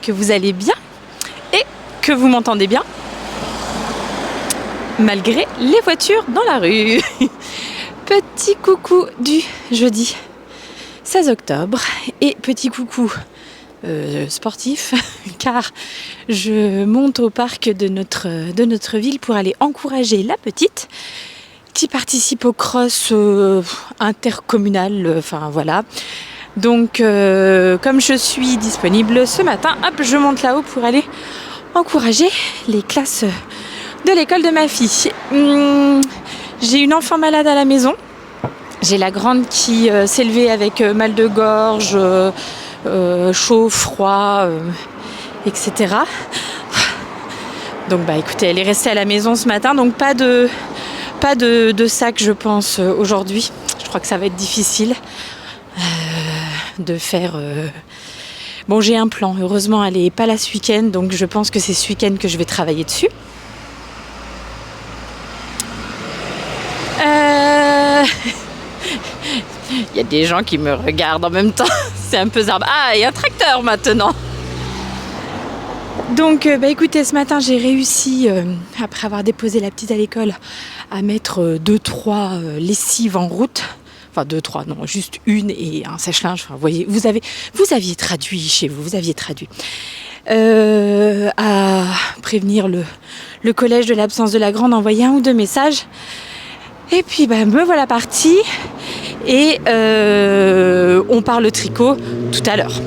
que vous allez bien et que vous m'entendez bien, malgré les voitures dans la rue. Petit coucou du jeudi 16 octobre et petit coucou sportif car je monte au parc de notre ville pour aller encourager la petite qui participe au cross intercommunal, enfin voilà. Donc comme je suis disponible ce matin, hop, je monte là-haut pour aller encourager les classes de l'école de ma fille. J'ai une enfant malade à la maison. J'ai la grande qui s'est levée avec mal de gorge, chaud, froid, etc. Donc bah écoutez, elle est restée à la maison ce matin, donc pas de sac je pense aujourd'hui. Je crois que ça va être difficile de faire... Bon, j'ai un plan, heureusement elle n'est pas là ce week-end, donc je pense que c'est ce week-end que je vais travailler dessus. Il y a des gens qui me regardent en même temps, c'est un peu zarbe. Ah, il y a un tracteur maintenant. Donc bah écoutez, ce matin j'ai réussi, après avoir déposé la petite à l'école, à mettre 2-3 lessives en route. Enfin 2-3, non, juste une et un sèche-linge. Enfin, vous voyez, vous aviez traduit chez vous, vous aviez traduit. À prévenir le collège de l'absence de la grande, envoyer 1 ou 2 messages. Et puis bah, me voilà partie et on parle tricot tout à l'heure.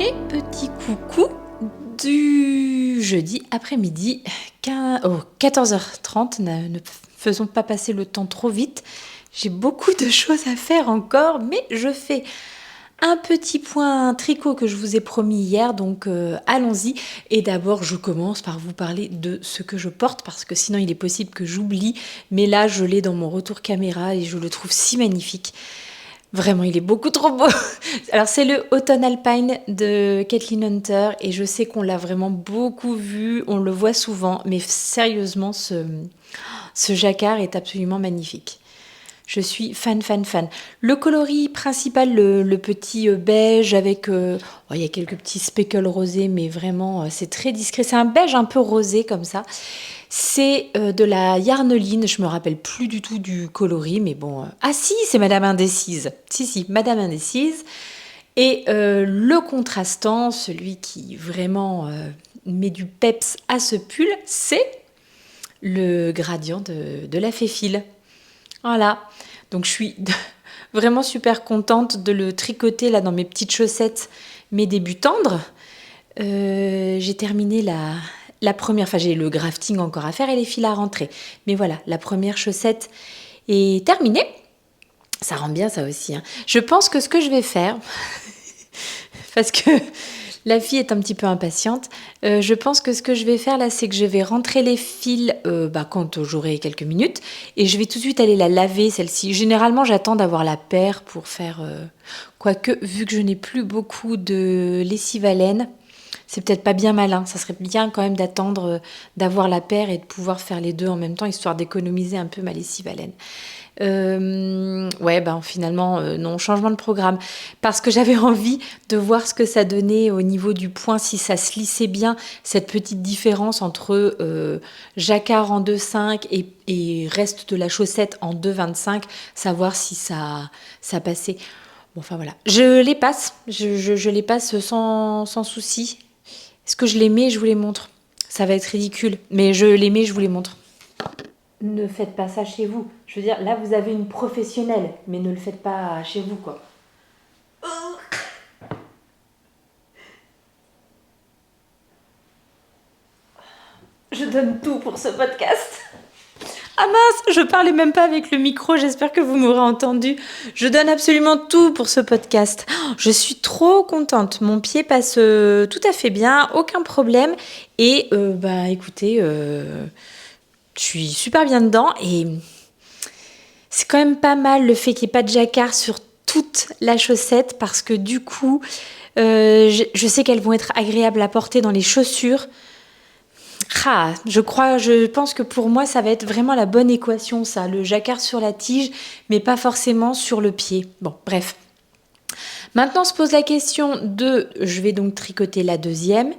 Et petit coucou du jeudi après-midi, 14h30, ne faisons pas passer le temps trop vite. J'ai beaucoup de choses à faire encore, mais je fais un petit point tricot que je vous ai promis hier, donc allons-y. Et d'abord, je commence par vous parler de ce que je porte, parce que sinon il est possible que j'oublie, mais là je l'ai dans mon retour caméra et je le trouve si magnifique. Vraiment, il est beaucoup trop beau. Alors, c'est le Autumn Alpine de Kathleen Hunter et je sais qu'on l'a vraiment beaucoup vu, on le voit souvent, mais sérieusement, ce jacquard est absolument magnifique. Je suis fan. Le coloris principal, le petit beige avec... il y a quelques petits speckles rosés, mais vraiment, c'est très discret. C'est un beige un peu rosé comme ça. C'est de la Yarneline, je me rappelle plus du tout du coloris, mais bon... Ah si, c'est Madame Indécise. Si, Madame Indécise. Et le contrastant, celui qui vraiment met du peps à ce pull, c'est le gradient de la Féfile. Voilà. Donc je suis vraiment super contente de le tricoter là dans mes petites chaussettes, mes débuts tendres. J'ai terminé la première, enfin j'ai le grafting encore à faire et les fils à rentrer. Mais voilà, la première chaussette est terminée. Ça rend bien ça aussi. Hein. Je pense que ce que je vais faire, parce que la fille est un petit peu impatiente, je pense que ce que je vais faire là, c'est que je vais rentrer les fils quand j'aurai quelques minutes et je vais tout de suite aller la laver celle-ci. Généralement, j'attends d'avoir la paire pour faire... Quoique, vu que je n'ai plus beaucoup de lessive à laine, c'est peut-être pas bien malin. Ça serait bien quand même d'attendre d'avoir la paire et de pouvoir faire les deux en même temps, histoire d'économiser un peu ma lessive à laine. Finalement, non, changement de programme. Parce que j'avais envie de voir ce que ça donnait au niveau du point, si ça se lissait bien, cette petite différence entre jacquard en 2,5 et reste de la chaussette en 2,25, savoir si ça passait. Bon, enfin voilà. Je les passe, je les passe sans souci. Est-ce que je les mets et je vous les montre ? Ça va être ridicule, mais je les mets, je vous les montre. Ne faites pas ça chez vous. Je veux dire, là, vous avez une professionnelle, mais ne le faites pas chez vous, quoi. donne tout pour ce podcast. Ah mince, je parlais même pas avec le micro, j'espère que vous m'aurez entendu. Je donne absolument tout pour ce podcast. Je suis trop contente, mon pied passe tout à fait bien, aucun problème. Et écoutez, je suis super bien dedans et c'est quand même pas mal le fait qu'il n'y ait pas de jacquard sur toute la chaussette parce que du coup, je sais qu'elles vont être agréables à porter dans les chaussures. Je pense que pour moi, ça va être vraiment la bonne équation, ça. Le jacquard sur la tige, mais pas forcément sur le pied. Bon, bref. Maintenant, se pose la question je vais donc tricoter la deuxième.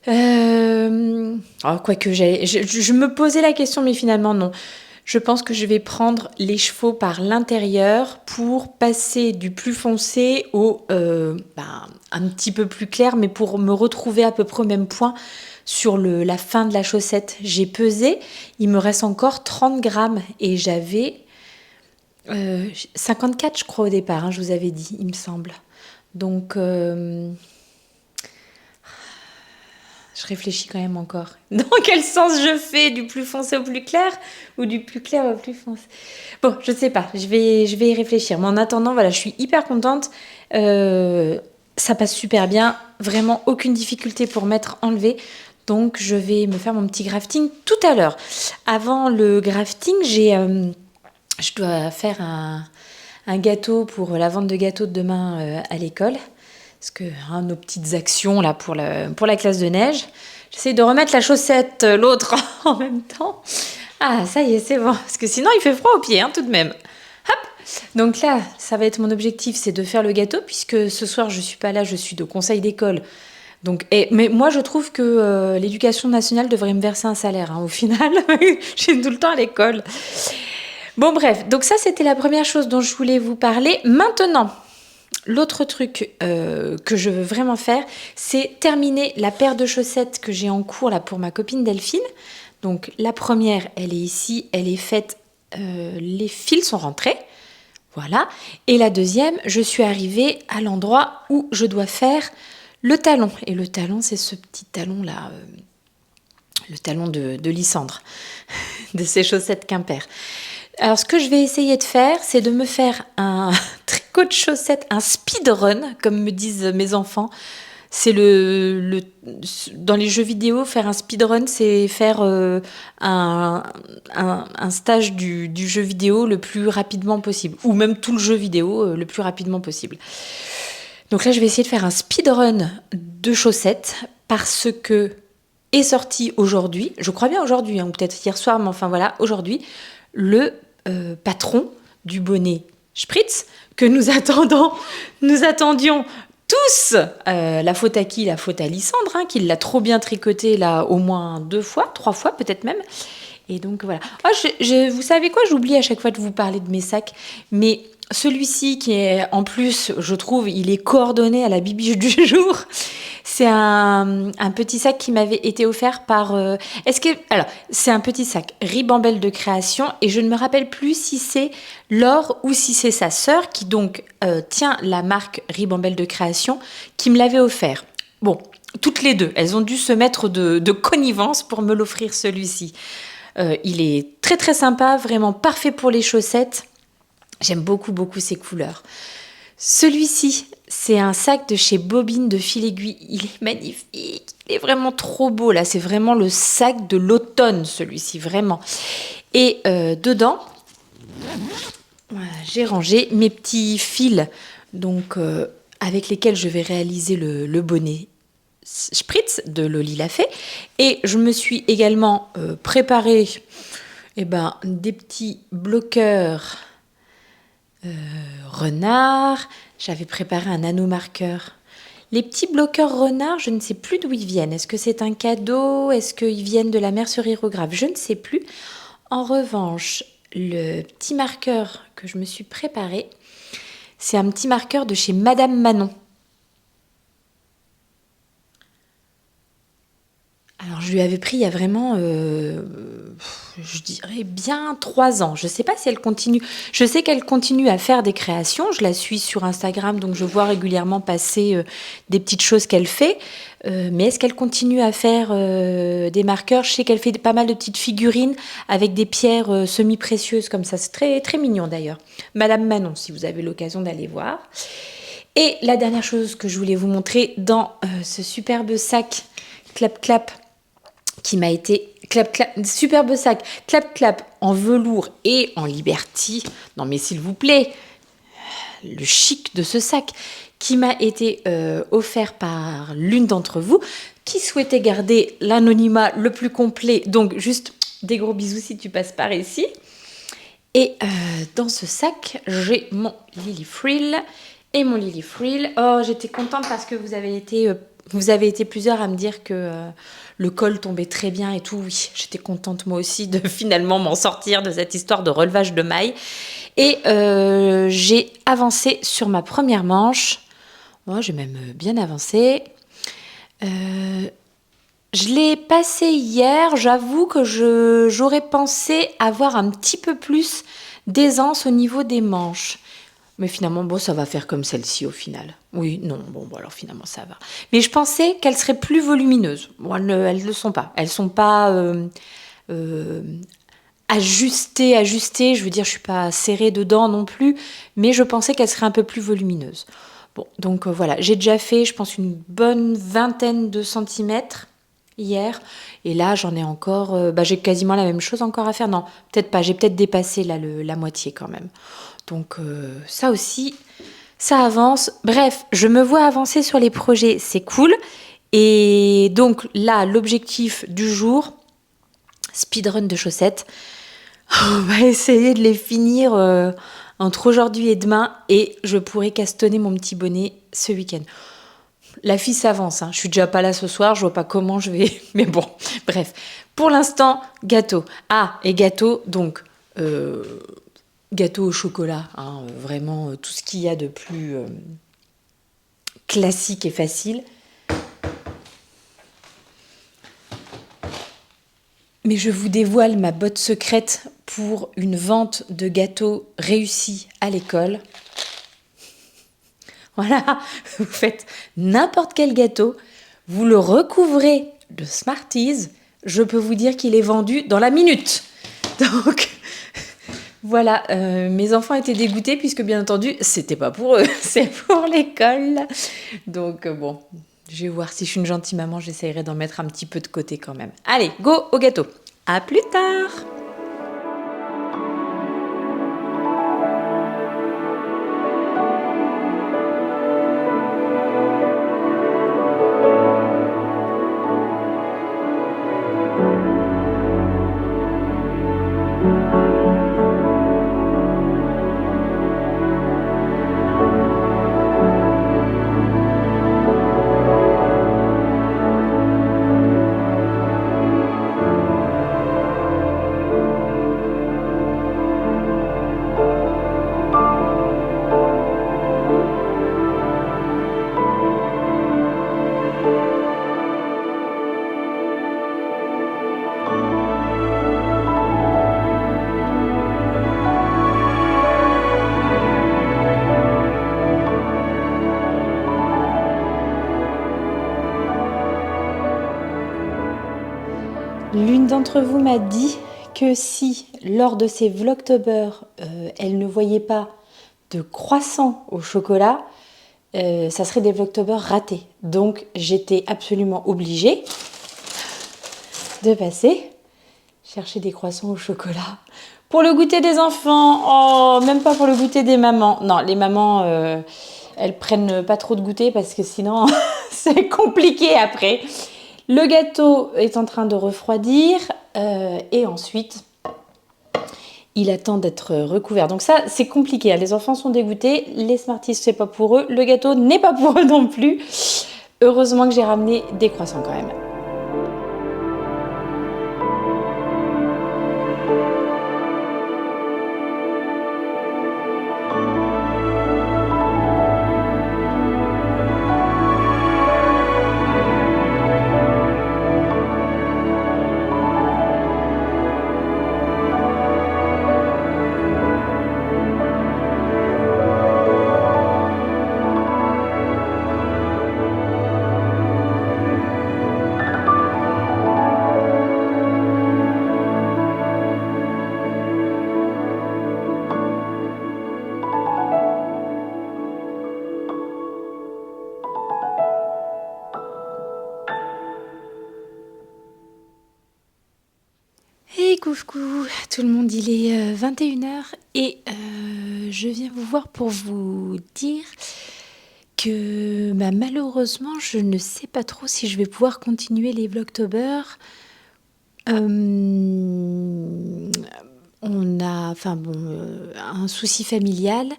Quoique, je me posais la question, mais finalement, non. Je pense que je vais prendre les chevaux par l'intérieur pour passer du plus foncé au un petit peu plus clair, mais pour me retrouver à peu près au même point sur la fin de la chaussette. J'ai pesé, il me reste encore 30 grammes et j'avais 54 je crois au départ, je vous avais dit, il me semble. Donc je réfléchis quand même encore. Dans quel sens je fais, du plus foncé au plus clair ou du plus clair au plus foncé? Bon, je sais pas, je vais y réfléchir. Mais en attendant, voilà, je suis hyper contente. Ça passe super bien, vraiment aucune difficulté pour m'être enlevée. Donc je vais me faire mon petit grafting tout à l'heure. Avant le grafting, je dois faire un gâteau pour la vente de gâteaux de demain à l'école. Parce que nos petites actions là pour la classe de neige. J'essaie de remettre la chaussette, l'autre en même temps. Ah, ça y est, c'est bon. Parce que sinon, il fait froid aux pieds, tout de même. Hop. Donc là, ça va être mon objectif, c'est de faire le gâteau, puisque ce soir, je suis pas là, je suis de conseil d'école. Donc, mais moi, je trouve que l'éducation nationale devrait me verser un salaire, au final. Je suis tout le temps à l'école. Bon, bref. Donc ça, c'était la première chose dont je voulais vous parler. Maintenant, l'autre truc que je veux vraiment faire, c'est terminer la paire de chaussettes que j'ai en cours là pour ma copine Delphine. Donc la première, elle est ici, elle est faite, les fils sont rentrés. Voilà. Et la deuxième, je suis arrivée à l'endroit où je dois faire le talon. Et le talon, c'est ce petit talon-là, le talon de Lysandre, de ses chaussettes Quimper. Alors, ce que je vais essayer de faire, c'est de me faire un tricot de chaussettes, un speedrun, comme me disent mes enfants. C'est dans les jeux vidéo, faire un speedrun, c'est faire un stage du jeu vidéo le plus rapidement possible, ou même tout le jeu vidéo le plus rapidement possible. Donc là, je vais essayer de faire un speedrun de chaussettes parce que est sorti aujourd'hui, je crois bien aujourd'hui, ou peut-être hier soir, mais enfin voilà, aujourd'hui, le patron du bonnet Spritz que nous attendions tous. La faute à qui? La faute à Lysandre, qui l'a trop bien tricoté là au moins 2 fois, 3 fois peut-être même. Et donc voilà. Vous savez quoi? J'oublie à chaque fois de vous parler de mes sacs, mais celui-ci qui est en plus, je trouve, il est coordonné à la bibiche du jour. C'est un petit sac qui m'avait été offert par... Alors, c'est un petit sac Ribambelle de création et je ne me rappelle plus si c'est Laure ou si c'est sa sœur qui donc tient la marque Ribambelle de création qui me l'avait offert. Bon, toutes les deux, elles ont dû se mettre de connivence pour me l'offrir celui-ci. Il est très très sympa, vraiment parfait pour les chaussettes. J'aime beaucoup beaucoup ces couleurs. Celui-ci, c'est un sac de chez Bobine de fil aiguille. Il est magnifique, il est vraiment trop beau là. C'est vraiment le sac de l'automne celui-ci, vraiment. Et dedans, voilà, j'ai rangé mes petits fils donc, avec lesquels je vais réaliser le bonnet Spritz de Loli Lafay. Et je me suis également préparé des petits bloqueurs renard. J'avais préparé un nanomarqueur. Les petits bloqueurs renard, je ne sais plus d'où ils viennent. Est-ce que c'est un cadeau? Est-ce qu'ils viennent de la mercerie Hérographe? Je ne sais plus. En revanche, le petit marqueur que je me suis préparé, c'est un petit marqueur de chez Madame Manon. Alors, je lui avais pris il y a vraiment... je dirais bien 3 ans. Je ne sais pas si elle continue. Je sais qu'elle continue à faire des créations. Je la suis sur Instagram, donc je vois régulièrement passer des petites choses qu'elle fait. Mais est-ce qu'elle continue à faire des marqueurs? Je sais qu'elle fait pas mal de petites figurines avec des pierres semi-précieuses comme ça. C'est très, très mignon d'ailleurs. Madame Manon, si vous avez l'occasion d'aller voir. Et la dernière chose que je voulais vous montrer dans ce superbe sac Clap Clap qui m'a été superbe sac Clap Clap en velours et en Liberty. Non mais s'il vous plaît, le chic de ce sac qui m'a été offert par l'une d'entre vous qui souhaitait garder l'anonymat le plus complet. Donc juste des gros bisous si tu passes par ici. Et dans ce sac, j'ai mon Lily Frill et mon Lily Frill. Oh, j'étais contente parce que vous avez été plusieurs à me dire que le col tombait très bien et tout. Oui, j'étais contente moi aussi de finalement m'en sortir de cette histoire de relevage de mailles. Et j'ai avancé sur ma première manche. Moi, j'ai même bien avancé. Je l'ai passé hier. J'avoue que j'aurais pensé avoir un petit peu plus d'aisance au niveau des manches. Mais finalement, bon, ça va faire comme celle-ci au final. Oui, non, bon, alors finalement, ça va. Mais je pensais qu'elles seraient plus volumineuses. Bon, elles ne le sont pas. Elles ne sont pas ajustées. Je veux dire, je ne suis pas serrée dedans non plus. Mais je pensais qu'elles seraient un peu plus volumineuses. Bon, donc voilà. J'ai déjà fait, je pense, une bonne vingtaine de centimètres hier. Et là, j'en ai encore... j'ai quasiment la même chose encore à faire. Non, peut-être pas. J'ai peut-être dépassé là, la moitié quand même. Donc ça aussi, ça avance. Bref, je me vois avancer sur les projets, c'est cool. Et donc là, l'objectif du jour, speedrun de chaussettes. On va essayer de les finir entre aujourd'hui et demain. Et je pourrai castonner mon petit bonnet ce week-end. La fille s'avance, hein. Je suis déjà pas là ce soir, je vois pas comment je vais... Mais bon, bref. Pour l'instant, gâteau. Ah, et gâteau, donc... gâteau au chocolat, hein, vraiment tout ce qu'il y a de plus classique et facile. Mais je vous dévoile ma botte secrète pour une vente de gâteaux réussie à l'école. Voilà, vous faites n'importe quel gâteau, vous le recouvrez de Smarties, je peux vous dire qu'il est vendu dans la minute. Donc... Voilà, mes enfants étaient dégoûtés puisque bien entendu, c'était pas pour eux, c'est pour l'école. Donc bon, je vais voir si je suis une gentille maman, j'essayerai d'en mettre un petit peu de côté quand même. Allez, go au gâteau. À plus tard. L'une d'entre vous m'a dit que si, lors de ces Vlogtober, elle ne voyait pas de croissant au chocolat, ça serait des Vlogtober ratés. Donc, j'étais absolument obligée de passer chercher des croissants au chocolat pour le goûter des enfants. Oh, même pas pour le goûter des mamans. Non, les mamans, elles prennent pas trop de goûter parce que sinon, c'est compliqué après. Le gâteau est en train de refroidir et ensuite, il attend d'être recouvert. Donc ça, c'est compliqué. Les enfants sont dégoûtés. Les Smarties, c'est pas pour eux. Le gâteau n'est pas pour eux non plus. Heureusement que j'ai ramené des croissants quand même. Coucou tout le monde, il est 21h et je viens vous voir pour vous dire que malheureusement je ne sais pas trop si je vais pouvoir continuer les Vlogtober. On a un souci familial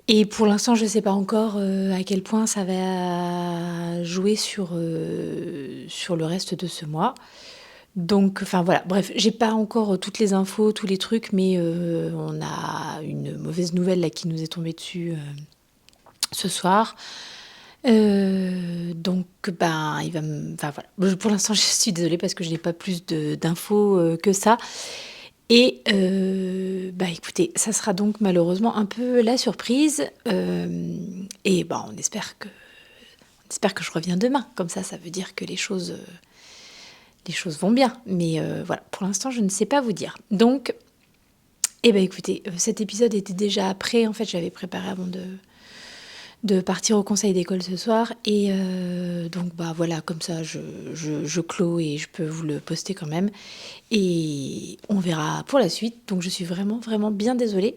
et pour l'instant je ne sais pas encore à quel point ça va jouer sur le reste de ce mois. Donc, voilà, bref, j'ai pas encore toutes les infos, tous les trucs, mais on a une mauvaise nouvelle là qui nous est tombée dessus ce soir. Donc, il va voilà. Pour l'instant, je suis désolée parce que je n'ai pas plus d'infos que ça. Et écoutez, ça sera donc malheureusement un peu la surprise. Et on espère que je reviens demain. Comme ça veut dire que les choses vont bien. Mais voilà, pour l'instant, je ne sais pas vous dire. Donc, écoutez, cet épisode était déjà prêt. En fait, j'avais préparé avant de partir au conseil d'école ce soir. Et donc, voilà, comme ça, je clôt et je peux vous le poster quand même. Et on verra pour la suite. Donc, je suis vraiment, vraiment bien désolée.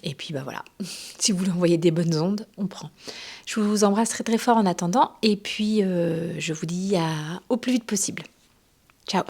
Et puis, voilà, si vous voulez envoyer des bonnes ondes, on prend. Je vous embrasse très, très fort en attendant. Et puis, je vous dis au plus vite possible. Ciao.